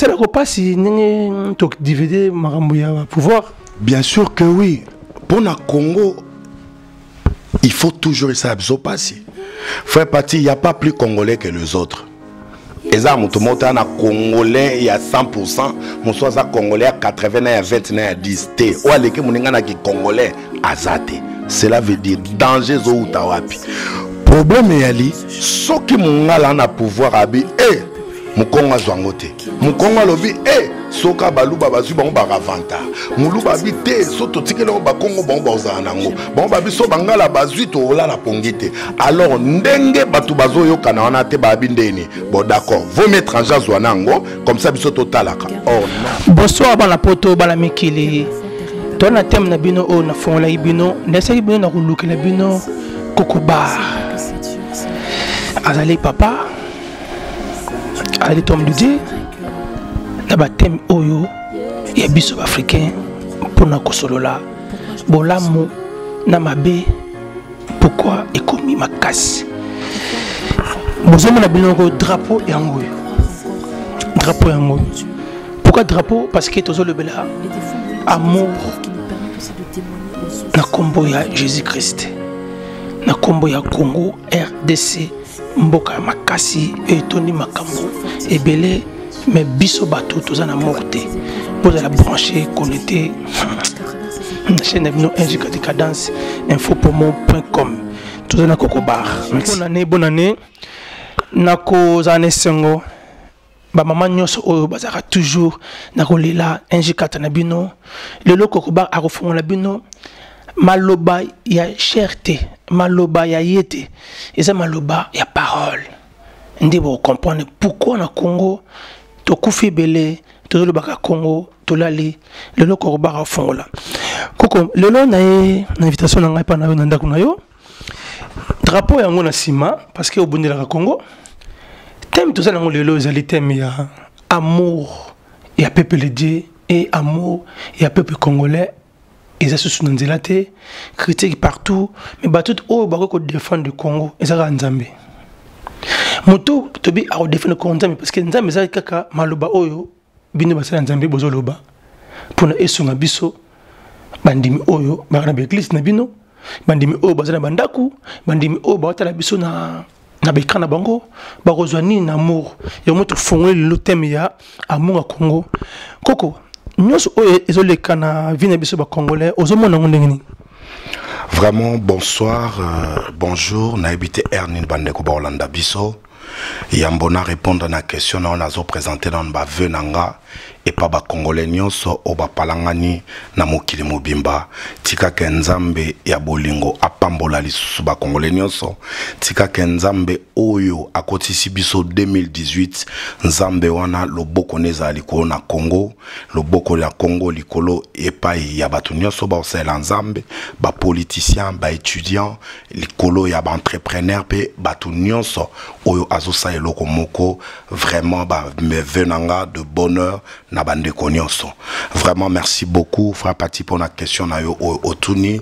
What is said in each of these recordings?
ça la passe donc diviser Marambuya pouvoir. Bien sûr que oui. Pour le Congo, il faut toujours ça passer. Frère Pati, il n'y a pas plus Congolais que les autres. Et ça, mon Congolais, il y a 100%, mon soit Congolais à 80, à 20, à 10. Ou à l'équipe, mon Congolais à Zate. Cela veut dire danger ou tawapi. Problème est ali, ceux qui m'ont à pouvoir abi, mon Congo zwangote. Mon Congo lobi, soka baluba bazu bon baravanta. Muluba bi te, soto tikelo ba Congo bon bazanango. Bon babi so bangala bazu to la pongite. Alors ndenge batu bazo yo kana wana te babi ndeni. Bon d'accord, vous mettre en jazz wanango comme ça biso totalaka. Oh non. Bonsoir bana poto bala mikili. Tona thème na bino o na fonla ibino, nessa ibino na kulukela bino kokoba. Azali papa. Allez Tom de Dieu, na thème oyo ya biso africain pour na kosolola bolamu na mabe pourquoi ekomi makasi bozomo na biloko drapeau yango pourquoi drapeau parce que tozo le bela amour na kombo ya Jésus Christ na kombo ya Congo RDC mboka makasi etoni makambo ebele mais biso bato tozana morte pour la brancher connecter chaîne no NGK Cadence info.com tozana kokobar bonne année nako zane sengo ba maman nyos o bazaka toujours nakolela NGK na bino lelo kokobar a refongola bino maloba ya cherté maloba ya yete et ça maloba ya parole ndi bo comprendre pourquoi na Congo to kufi belé to le baka Congo to lali le loko ba fongola koko lelo na invitation na ngai pa na ndako na yo drapeau yango na sima parce que au bondi la Congo thème to ça nango lelo ezali thème ya amour ya peuple de Dieu et amour ya peuple congolais. Ils ont sous nzela te critique partout mais batout o ba ko défendre le Congo ezaka nzambe moto tobi a défendre le Congo parce que nzambe za kaka maloba oyo bino basala nzambe bozoloba pour na esunga biso bandimi oyo ba na église na bino bandimi oyo bazana bandaku bandimi oyo ba tala biso na bekana bango ba kozwani na amour yo moto fongwe le thème ya amour à Congo koko nous vraiment bonsoir bonjour na habité Ernin Bandeko ba Olanda biso yambona répondre à la question on a présenté dans ba venanga et pas ba congolais nyonso o ba palangani na mokili mobimba tika kenzambe ya bolingo apambola lisusu ba congolais nyonso tika kenzambe oyo akotisi biso 2018 nzambe wana loboko neza likolo na Congo loboko ya Congo likolo epai ya batu nyonso ba osela nzambe ba politicien ba étudiant likolo ya ba entrepreneur pe batu nyonso oyo azosa eloko moko vraiment ba me venanga de bonheur na bande konyoso. Vraiment merci beaucoup frère Pati pour la question na yo otuni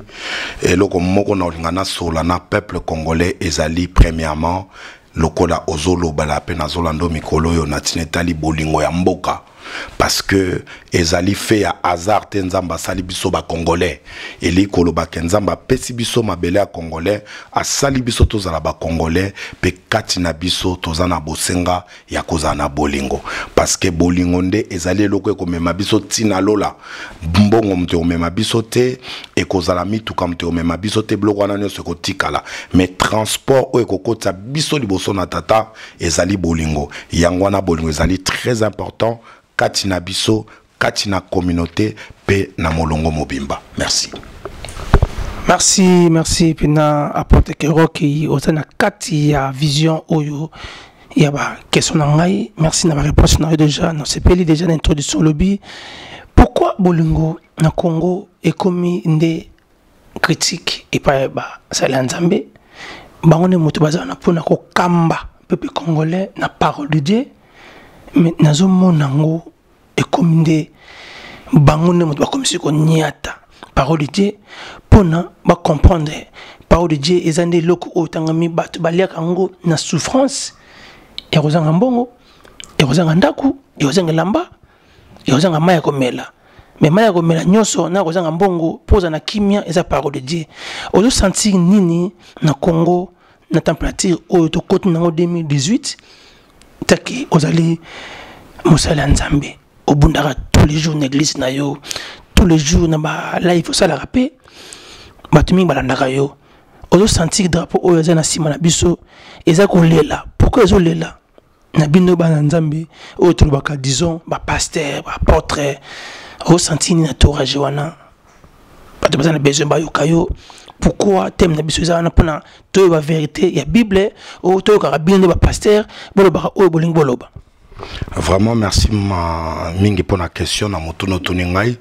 et loko moko na olingana sola na peuple congolais ezali premièrement lokola ozolo bala pe na zolando mikolo yo na tinetali bolingo ya mboka parce que ezali fait ya hasard tenzamba sali biso ba congolais eli koloba kenzamba pesi biso mabele ya congolais asali biso tozala ba congolais pe kati na biso tozana bosenga ya kozana bolingo parce que bolingo nde ezali loko ekomema biso tina lola mbongo mte omema biso te ekozala mituka mte omema biso te bloko wana nyonso ekotikala mais transport o ekokota biso liboso na tata ezali bolingo yango wana bolingo ezali très important katina biso katina communauté pe na molongo mobimba. Merci. Merci pina apporter kero ki otana kati ya vision oyo ya ba question na ngai merci na ba réponse na déjà na sepeli déjà l'introduction lobby pourquoi bolingo na Congo ekomi nde critique et pas ba sala nzambe bangone moto bazana pona ko kamba peuple congolais na parole de Dieu mais nazo monango ekominde bangone moto bakomisi ko niata parole de Dieu pona ba comprendre parole de Dieu ezande loko otangami bato baliaka ngo na souffrance et rozanga mbongo ekozanga ndaku ekozanga lamba ekozanga maya komela mais maya komela nyonso na kozanga mbongo poza na kimia eza parole de Dieu ozo sentir nini na Congo na température oyo to côté nango 2018 taki ozali mosala nzambe obundaka tous les jours na église na yo tous les jours na ba live osala rapé batumi balandaka yo ozo sentir drapeau oyo eza na sima na biso eza kolela pourquoi ezo lela na bino bana nzambe oyo tolobaka disons ba pasteur ba apôtre ozo sentir na tourage wana bato bazana besoin ba yokayo pourquoi thème na biso eza wana pona to ba vérité ya bible oyo to yoka bino ba pasteur bolobaka oyo bolingi boloba. Vraiment merci mingi pour la question na motuno tuningai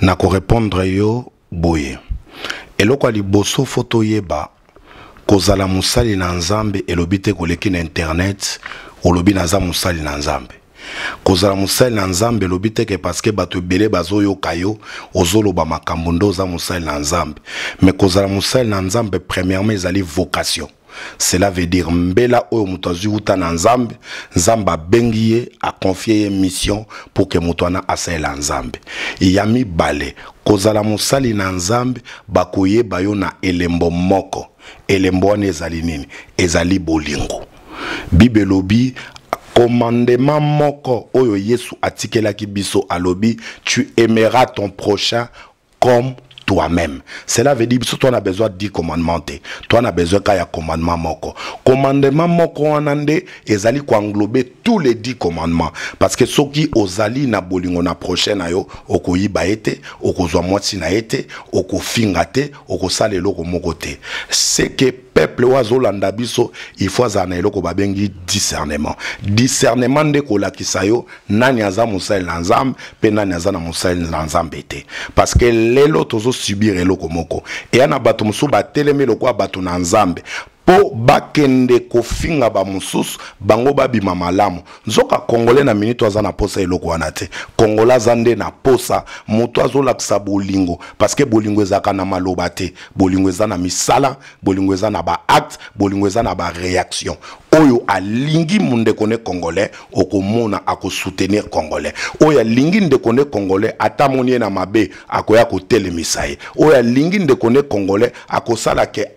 na ko répondre yo boye eloko liboso photo yeba kozala musali na nzambe elobite koleki na internet olobi na za musali na nzambe kozala musali na nzambe elobite ke parce que bato belé bazoyo kayo ozoloba makambo ndo za musali na nzambe mais kozala musali na nzambe premièrement ezali vocation. Cela veut dire mbela oyo mutu azwi uta na nzambe nzamba bengi ye a confier ye mission pour que mutu ana asalela nzambe ya mibale kozala musali na nzambe bakoyeba yo na elembo moko elembo wana ezali nini ezali bolingo Bible lobi commandement moko oyo Yesu atikelaki biso alobi tu aimeras ton prochain comme toi-même. Cela veut dire que toi on a besoin de 10 commandements. Toi on a besoin qu'il y ait commandement moko. Commandement moko anande ezali ko englober tous les 10 commandements parce que ceux qui ozali na bolingo na prochaine ayo okoyiba ete okozwa mwati na ete okofinga te okosala eloko moko te. C'est que peuple wazolanda biso il faut azana eloko babengi discernement. Discernement de kolakisa yo nani aza musali na nzambe pe nani aza na musali na nzambe te parce que lelo tozo subir eloko moko et ana bato musu ba teleme lokwa bato na nzambe po bakende kofinga ba mususu bango babima malamu nzoka congolais na minute azana posa eloko wana te congolais zande na posa moto azolakisa bolingo parce que bolingo ezaka na maloba te bolingo ezana misala bolingo ezana ba acte bolingo ezana ba réaction oyo alingi munde kone congolais okomona ako soutenir congolais oyo alingi nde kone congolais atamoni na mabe akoya ko telemisa ye oyo alingi nde kone congolais akosala ke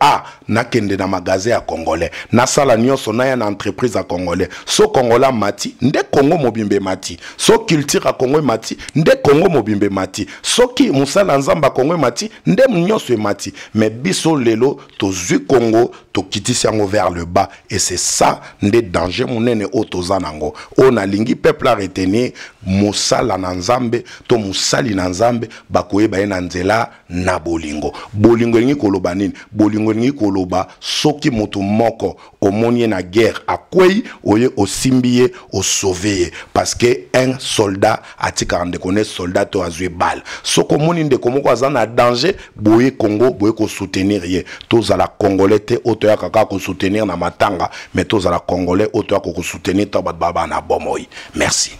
nakende na magasin ya congolais na sala nyonso na ya na entreprise ya congolais so congolais mati nde Congo mobimbe mati so culture ya Congo mati nde Congo mobimbe mati so ki musala nzamba Congo mati nde nyonso mati mais biso lelo tozui Congo tokitisi yango vers le bas et c'est ça nde danger munene otoza nango on alingi peuple a retenir musala na nzambe to musali na nzambe bakoyeba ye na nzela na bolingo bolingo lingi koloba nini bolingo lingi koloba soki moto moko omoni na guerre akwei oye osimbiye o sauver parce que un soldat atika ande connaît soldat to azwe balle soko moni ndeko moko aza na danger boye Congo boye ko soutenir ye toza la congolais te otoya kaka ko soutenir na matanga mais toza la congolais otoya ko soutenir to baba na bomoyi. Merci.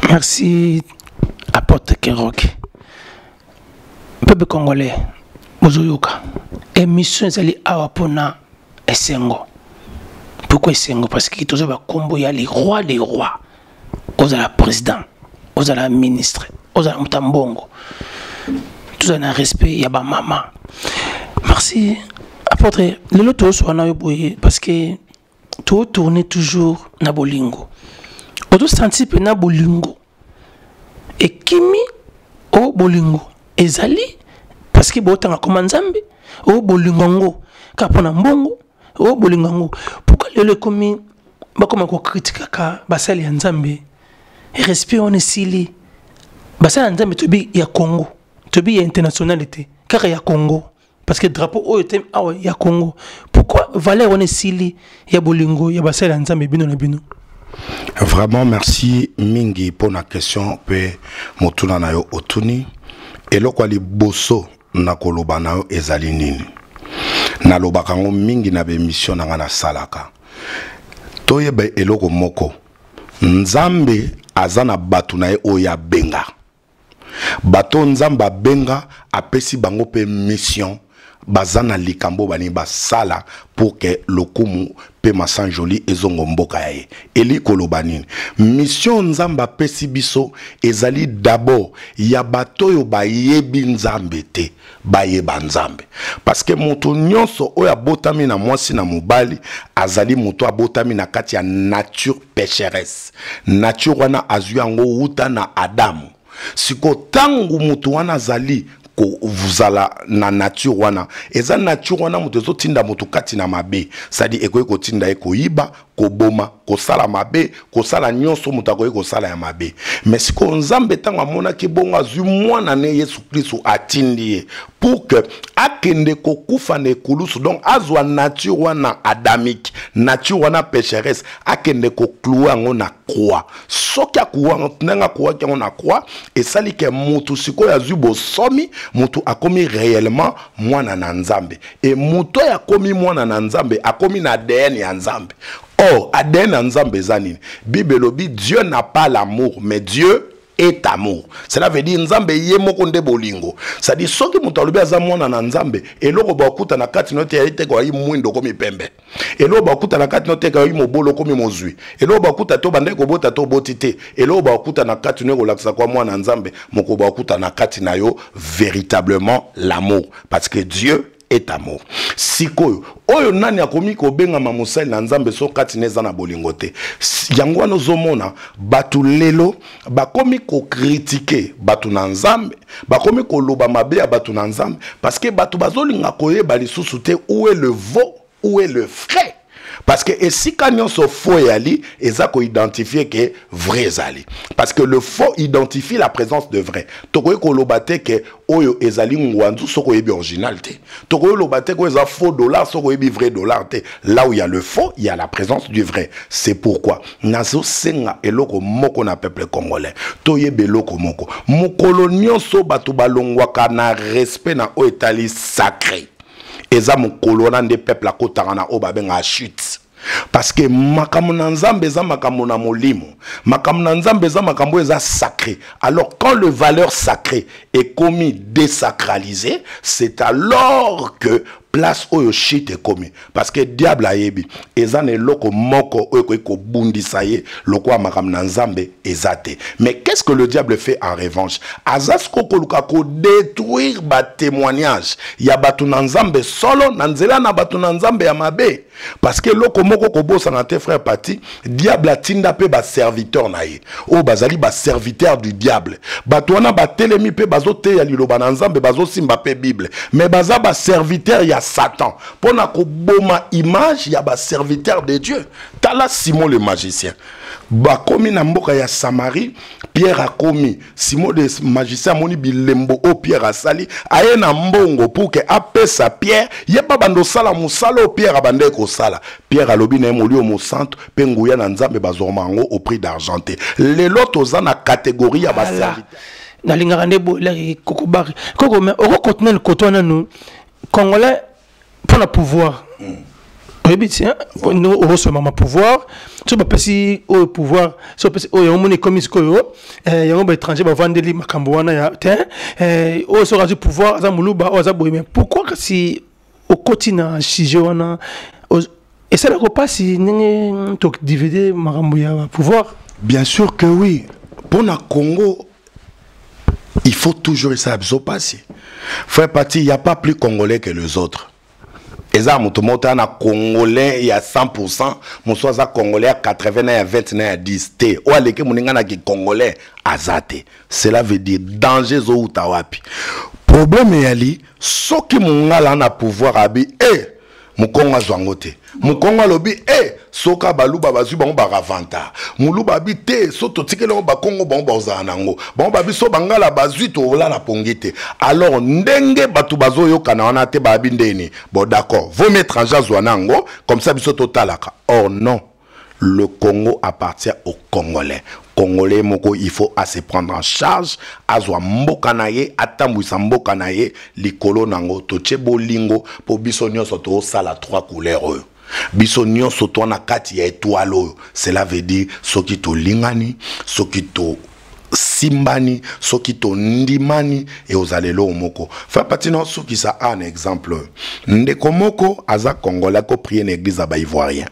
Merci apôtre Kenrock. Peuple congolais bozoyoka émission ezali awa pona esengo. Pourquoi esengo? Parce que tozo ba kombo ya les rois des rois. Ozala président, ozala ministre, ozala mutambongo. Tout un respect ya ba mama. Merci apôtre. Le loto soit yo boye parce que tout tourner toujours na bolingo. Oto senti pe na bolingo. Et kimi o bolingo ezali parce que botanga comme nzambe o bolingo ngo kapona mbongo o bolingo ngo pourquoi le komi bakoma ko critique ka basali ya nzambe respect on esili basali ya nzambe tobi ya Congo tobi ya internationalité car ya Congo parce que drapeau o etem awa ya Congo pourquoi valeur on esili ya bolingo ya basali ya nzambe bino na bino. Vraiment merci mingi pour la question pe motuna na yo otuni eloko ali boso na koloba na yo ezali nini na lobaka ngo mingi na be mission na ngana salaka toyeba eloko moko nzambe azana batu na ye oya benga bato nzamba benga apesi bango pe mission bazana likambo bani basala pour que lokumu pe masan joli ezongo mboka yae eli kolobanini mission nzamba pesi biso ezali d'abord ya batoyo bayebi nzambe te bayeba nzambe parce que moto nyonso oya botami na mwasi na mobali azali moto abotami na kati ya nature pécheresse nature wana azwi yango wuta na Adamu siko tangu moto wana azali ko vuzala na nature wana eza nature wana moto ezotinda moto kati na mabe sadi ekoki kotinda ye koyiba koboma kosala mabe kosala nyonso moto akoki kosala ya mabe mais siko nzambe ntango amonaki bongo azwi mwana ne Yesu Kristo atindi ye pour que akende kokufa na ekulusu donc azwa nature wana adamique nature wana pécheresse akende kokloua yango na croix soki akuwa ndenge akuwaki yango na croix esali ke moto sikoyo azwi bosomi moto akomi réellement mwana na nzambe et moto akomi mwana na nzambe akomi na ADN ya nzambe. Or ADN ya nzambe eza nini? Bible lobi Dieu n'a pas l'amour mais Dieu est amour. Cela veut dire nzambe ye moko nde bolingo. Ça dit soki moto alobi aza mwana na nzambe eloko bakuta na kati note ya ite ko yi mwindo komi pembe. Eloko bakuta na kati note ka yi mobolo komi mozwi. Eloko bakuta to bande ko bota to botite. Eloko bakuta na kati ne ko lakisa kwa mwana nzambe moko bakuta na kati na yo véritablement l'amour parce que Dieu est amour. Sikoyo oyo nani akomi ko benga mamusali na nzambe so kati neza na bolingo te. Yango wana zomona batu lelo bakomi ko critiquer batu na nzambe, bakomi ko loba mabe ya batu na nzambe parce que batu bazolinga koyeba lisusu te où est le veau, où est le vrai. Parce que si quand so faux yali, eza ko identifier que vrai zali. Parce que le faux identifie la présence de vrai. Toko ko lobate que oyo ezali ngwanzu soko yebi original te. Toko lobate ko eza faux dollar soko yebi vrai dollar te. Là où il y a le faux, il y a la présence du vrai. C'est pourquoi nazo senga eloko moko na peuple congolais. Toyebe eloko moko. Mokolo nyonso batu balongwaka na respect na o etali sacré. Eza mokolo wana nde peuple akotaka na o babenga chute. Parce que makambo na nzambe eza makambo na molimo. Makambo na nzambe eza makambo eza sacré. Alors quand le valeur sacrée est commis désacralisé, c'est alors que place oyo shit est commis. Parce que diable a yebi ezane loko moko oyo ko bundisa ye loko makambo na nzambe ezate. Mais qu'est-ce que le diable fait en revanche? Azasko koluka ko détruire ba témoignage ya batu na nzambe solo na nzela na batu na nzambe ya mabe. Parce que loko moko ko bosa na te frère Pati, diable atinda pe ba serviteur na ye. O bazali ba serviteur du diable. Batu wana ba telemi pe bazote ya liloba na nzambe bazo simba pe Bible. Mais baza ba serviteur ya Satan. Pour na ko boma image ya ba serviteur de Dieu. Tala Simon le magicien. Ba komi na mboka ya Samarie, Pierre a komi. Simon le magicien moni bilembo o Pierre a sali. Aye na mbongo pour que apesa Pierre, yeba bando sala musala o Pierre abande ko sala. Pierre a lobi na moli o mo centre penguya na nzambe bazormango au prix d'argenté. Les lots za na catégorie ya ba serviteur. Na lingara ndebo la kokobari. Koko mais au contenir le coton na nous Congolais pour le pouvoir. Oui, tiens, nous recevons ma pouvoir. Si on peut au pouvoir, si on peut on est comme iskoyo, il y a un étranger va vendre les macamboana ya, tiens, on sera du pouvoir, ça mouluba, on ça mais pourquoi que si au quotidien chijoana et ça ne repasse si n'engé donc diviser macamboya pouvoir? Bien sûr que oui. Pour le Congo, il faut toujours ça passer. Frère Pati, il n'y a pas plus congolais que les autres. Et ça, mon congolais, il y a 100%, mon soit congolais à 80, à 20, à 10. Ou à l'équipe, mon congolais à zate. Cela veut dire danger zo utawapi. Problème est ali, ce qui mon a pouvoir abi, mon Congo zwangote. Mon Congo lobi, soka baluba bazu bango baravanta. Muluba bi te, soto tikelo ba Congo bango bazanango. Bango babi so bangala bazu to la la pongite. Alors ndenge batu bazo yo kana wana te babi ndeni. Bon d'accord, vous mettre en jazwanango comme ça biso totalaka. Or non. Le Congo appartient aux Congolais. Congolais moko il faut à se prendre en charge. Azwa mboka na ye, atambwisa mboka na ye, likolo nango toche bolingo po biso nyonso to sala trois couleurs. Biso nyonso to na kati ya étoile. Cela veut dire soki to lingani, soki to simbani soki to ndimani et ozalelo moko fa patina soki ça un exemple ndeko moko aza congolais ko prier une église ba ivoirien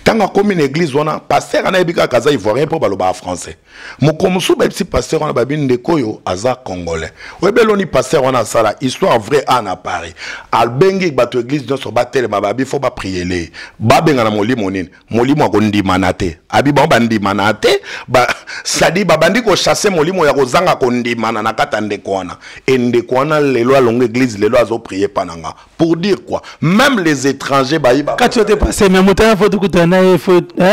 tanga comme une église wana pasteur ana ebika kaza ivoirien pour baloba français mokomusu ba petit pasteur wana babini ndeko yo aza congolais webeloni pasteur wana sala histoire vrai ana Paris albengi bato église dans so batele babi faut ba prier les babenga na molimo nini molimo akondimana te abi ba ndimana te ba sadi babandi ko chasser molimo ya kozanga kondimana na kata ndeko wana et ndeko wana lelo alonga église lelo azo prier pananga pour dire quoi même les étrangers ba quand tu étais passé mais monter faut il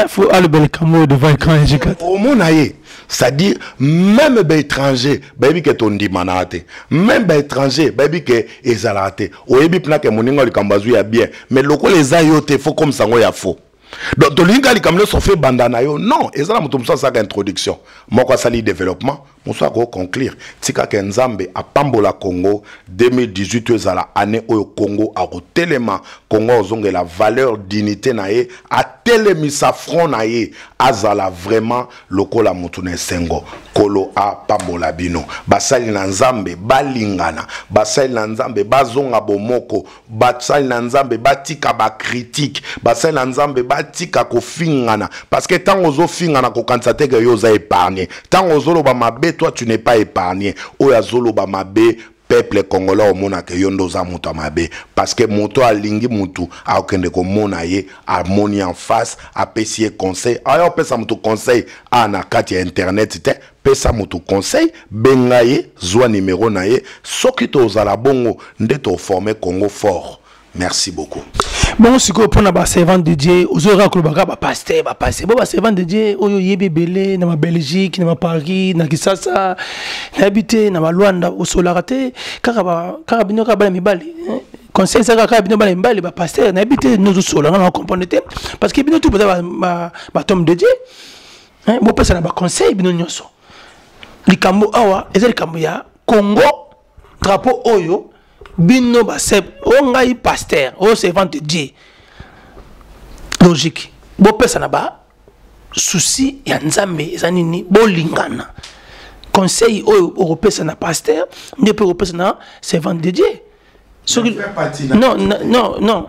faut aller bel camo devant l'écran G4 au mon aïe c'est-à-dire même les étrangers baby que ton dimanate même les étrangers baby que ezalate o yebi plan que moninga likambazu ya bien mais loko les ayote faut comme ça ya faux donc l'inga likamle so fait bandana yo non ezala mutu musa sa introduction moko sali développement musa ko conclure tika ke nzambe apambola Congo 2018 ezala année au Congo a telema Congo ozonge la valeur dignité nae a telemisa front nae azala vraiment lokola mutu na sengo kolo a pambola bino basali na nzambe balingana basali na nzambe bazonga bomoko basali na nzambe batika ba critique basali na nzambe batika ko fingana parce que tant ozo fingana ko kansate que yo za épargné tant ozolo ba mabe toi tu n'es pas épargné oya zolo ba mabe peuple congolais au mona ke yondo za mutu mabe parce que moto alingi mutu a okende ko mona ye a moni en face a pesier conseil ayo pesa mutu conseil ana kati internet te pesa mutu conseil bengaye zwa numéro na ye soki to zala bongo ndeto former Congo fort. Merci beaucoup. Bon, si vous prenez un servant de Dieu, vous aurez un pasteur, un servant de Dieu, vous avez Belé, dans la Belgique, dans Paris, dans Kisasa, habité dans Luanda, au Solarate, Carabino Kabalimibali. Conseil ça Carabino Balimibali, pasteur, habité nous au Solar, on comprend parce que bien tout peut avoir ma tombe de Dieu. Bon, personne n'a pas conseil, bien nous sommes. Les Cambo Awa, et les Camboya, Congo, drapeau Oyo. Bino ba seb ongai pasteur o servant de Dieu logique bo pesa na ba souci ya nzambe ezanini bolingana conseil o pesa na pasteur ne peut pesa na servant de Dieu non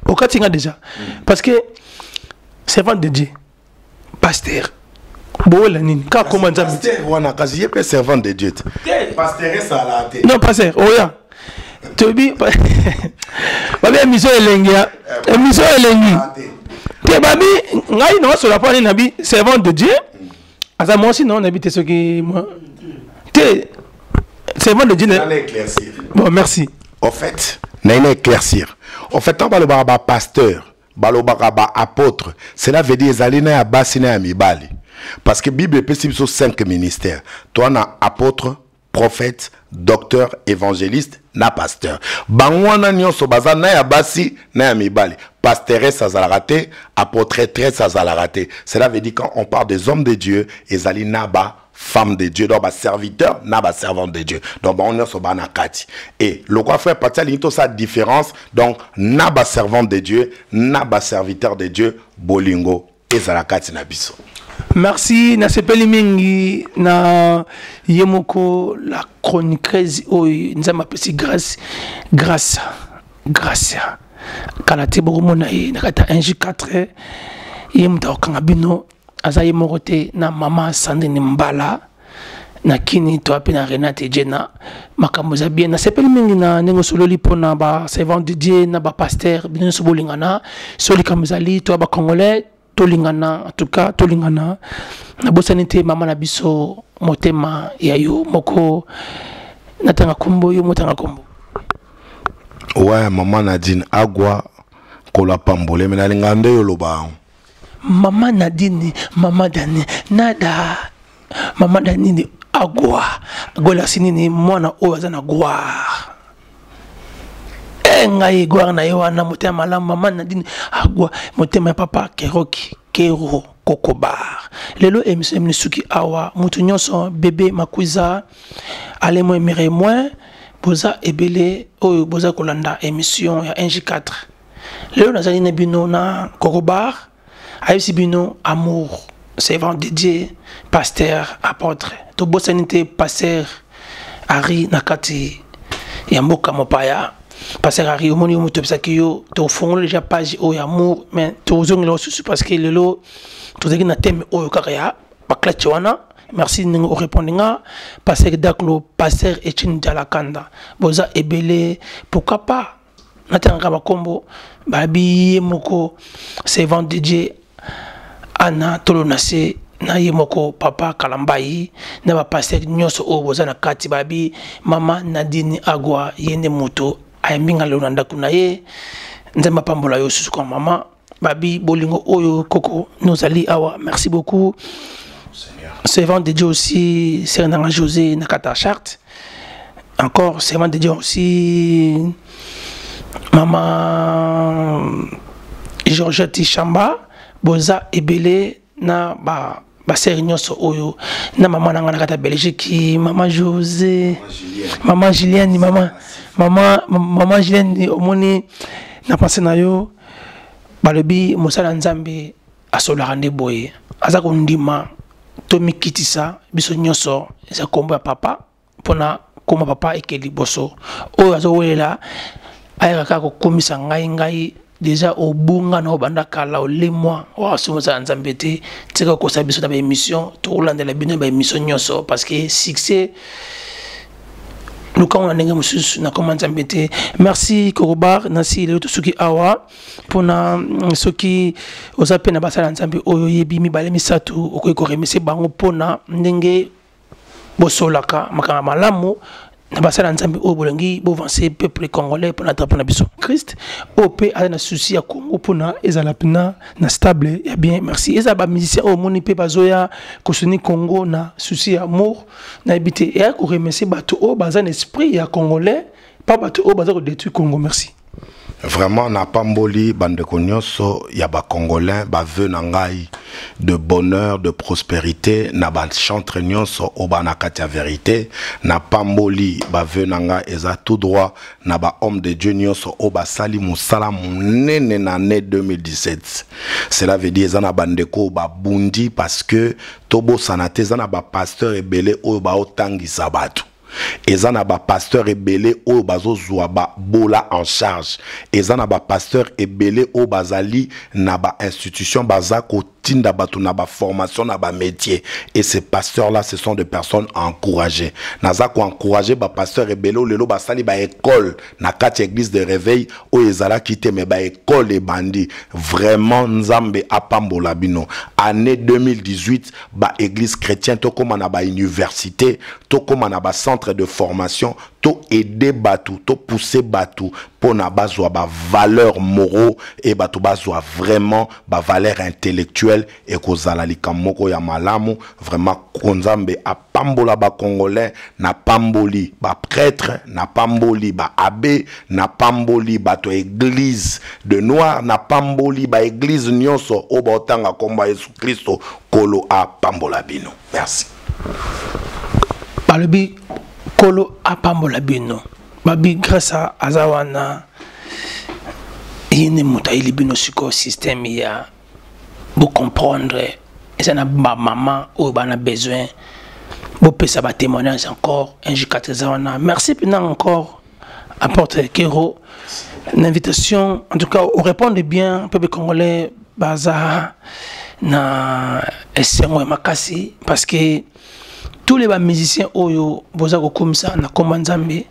au cas tinga déjà parce que servant de Dieu pasteur bo la nini ka comment nzambe pasteur wana kazi yeke servant de Dieu pasteur ça la té non pasteur oya Tobi, babi émission elengia, émission elengi. Te babi, ngai non sur la point nabi servant de Dieu. Asa moi aussi non nabi te ce qui moi. Te servant de Dieu. Bon merci. En fait, n'a éclaircir. En fait, tant baloba ba pasteur, baloba ba apôtre, cela veut dire zalina ya basina ya mibali. Parce que Bible peut sur 5 ministères. Toi na apôtre, prophète, docteur, évangéliste, na pasteur. Bangwana nyonso baza na ya basi na ya mibali. Pasteresse azalagate, apôtretresse azalagate. Cela veut dire quand on parle des hommes de Dieu, ezali naba femme de Dieu, donc ba serviteur, naba servante de Dieu. Donc on nyonso ba na kati. Et le quoi frère patia linto sa différence, donc naba servante de Dieu, naba serviteur de Dieu, bolingo ezalakati na biso. Merci na sepeli mingi na yemoko la chroniqueuse o nzama pesi grâce kana te bomo na ye na kata 1J4 yemta okanga bino aza yemoko te na mama Sandrine Mbala na kini to apena Renate Jena makambo za bien na sepeli mingi na nengo sololi pona ba servant de Dieu na ba pasteur bino so bolingana soli kamzali to ba congolais tolingana en tout cas tolingana na bosanité mama na biso motema ya yo moko natanga kombo yo motanga kombo ouais maman Nadine agwa kola pambole mena lingande yo loba mama Nadine mama Dani nada mama Dani agwa gola sinini mwana o azana gwa ngai gloire na yo wana motema malamu mama Nadine agwa motema papa Keroki Kero Kokobar lelo emission suki awa mutu nyonso bébé makwiza ale mo emere moi boza ebele oyo boza kolanda émission ya 1J4 lelo nazali na bino na Kokobar ayisi bino amour servant de Dieu, pasteur, apôtre. To bosanité pasteur Harry nakati ya mboka mopaya. Pasteur Harry omoni muto bisaki yo to fongola déjà page o amour mais to zongelo susu parce que lelo to zaki na thème o kaka ya baklatch wana. Merci de nous répondre. Pasteur Daklo, pasteur Etienne Dialakanda. Boza ebele pourquoi pas natanga bakombo babi moko servant de Dieu Anna Tolonase na yemoko papa Kalambayi na ba pasteur nyonso o boza na kati babi mama Nadine Agwa yende moto ayembinga lelo ndako na ye nzamba pambola yo susu kwa mama babi bolingo oyo koko nozali awa. Merci beaucoup. Servant de Dieu aussi Sernanga José Nakata Charte. Encore servant de Dieu aussi maman Georgette Chamba boza ebele na ba nyonso oyo na maman nanga nakata Belgique maman José maman Julienne maman Julienne omoni na pensé na yo balobi mosala nzambe asola nde boye azako ndima Tomi kitisa biso nyonso eza kombo ya papa pona koma papa ekeli boso oyo azowelela ayaka ko komisa ngai déjà au bunga na banda kala olemwa wa somoza nzambe te tika ko sabiso na ba émission to landela bino ba émission nyonso parce que succès Luka on a ndenge mususu na comment nzambe te. Merci Korobar nasi le to suki awa pona soki ozape na basala nzambe oyo yebi mibale misatu okoki ko remercier bango pona ndenge bosolaka makanga malamu na basala nzambe oyo bolengi bovancer peuple congolais pona drapeau na biso Christ OP a na souci ya Congo pona ezala pena na stable ya bien. Merci eza ba musicien o moni pe bazoya ko soni Congo na souci ya amour na habité et ko remercier bato o bazan esprit ya congolais pas bato o bazako détruire Congo. Merci. Vraiment na pamboli bandeko nyonso ya ba congolais ba veu na ngai de bonheur de prospérité na ba chantre nyonso o ba na kati ya vérité na pamboli ba veu na ngai eza tout droit na ba homme de Dieu nyonso o ba sali musala munene na année 2017. Cela veut dire eza na bandeko ba bundi parce que tobo sanate eza na ba pasteur ebele o ba otangisa bato. Ezana ba pasteur ebele o bazozwa ba bola en charge. Ezana ba pasteur ebele o bazali na ba institution bazako tinda batu na ba formation na ba métier. Et ces pasteurs là ce sont des personnes encouragées. Nazako encourager ba pasteur ebele o lelo basali ba école na kati église de réveil o ezala kite me ba école et bandi. Vraiment nzambe apambola bino. Année 2018 ba église chrétienne to koma na ba université to koma na ba centre de formation to aider batu to pousser batu pour na bazwa ba valeur moraux et batu bazwa vraiment ba valeur intellectuelle et kozala likamoko ya malamu vraiment konzambe a pambola ba congolais na pamboli ba prêtre na pamboli ba abbé na pamboli bato église de noir na pamboli ba église nyonso o ba otanga komba Yesu Kristo kolo a pambola bino. Merci. Balobi kolo apambola bino babi grâce à azawana yene mutaili bino siko système ya bo comprendre et na ba maman ou bana besoin bo pesa ba témoignage encore injicateur zawana. Merci pena encore apporte Kero l'invitation en tout cas on répondre bien peuple congolais baza na esengo makasi parce que tous les musiciens oyo bozako komisa na komba nzambe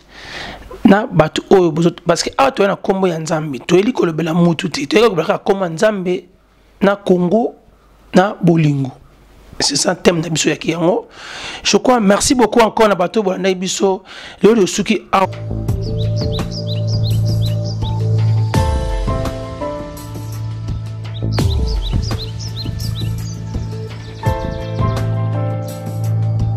na batu oyo bozo parce que ato na kombo ya nzambe to eli kolobela mutu te to eli kolobela komba nzambe na Congo na bolingo. C'est ça thème na biso ya kiyango. Je crois merci beaucoup encore na bato bolanda biso le suki